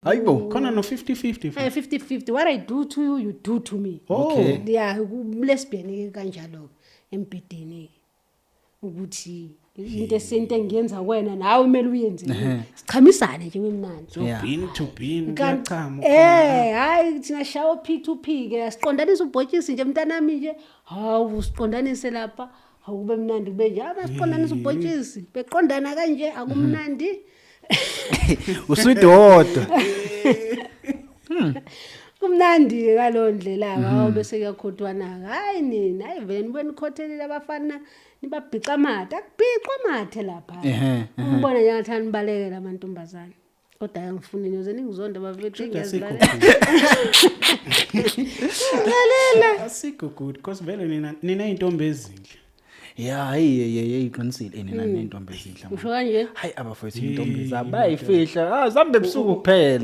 Hayibo. Khona no 50-50. 50-50. What I do to you, you do to me. Okay. Yeah, lesbian ke kanjalo embedeni. Ukuthi into esente engiyenza wena nawe kumele uyenze. Sichamisane nje wemnandi. So bean to bean Kanti kuyachama. hayi thina shawo P2P ke siqondanisa ubhotshisi nje mntanami nje hawu siqondanise lapha awube mnandi kube nje abasiqondanisa ubhotshisi beqondana kanje akumnandi Uswidodwa. kumnandi kalondlela hawo bese kuyakhothwana hayi nini hayi vele nibona ikhothelile abafana nibabhica amathe akubhica amathe lapha umbona nje ngathi anibalekela amantombazana kodwa angifuni niyoze ningizonda bafethu ngiyazilalela Asikho good because vele nina intombi ezinhle. Yeah, hey iqinisile nina nentombi ezinhle. usho kanje Hayi abafowethu intombi zabo bayifihla. Zambe ebusuku kuphela.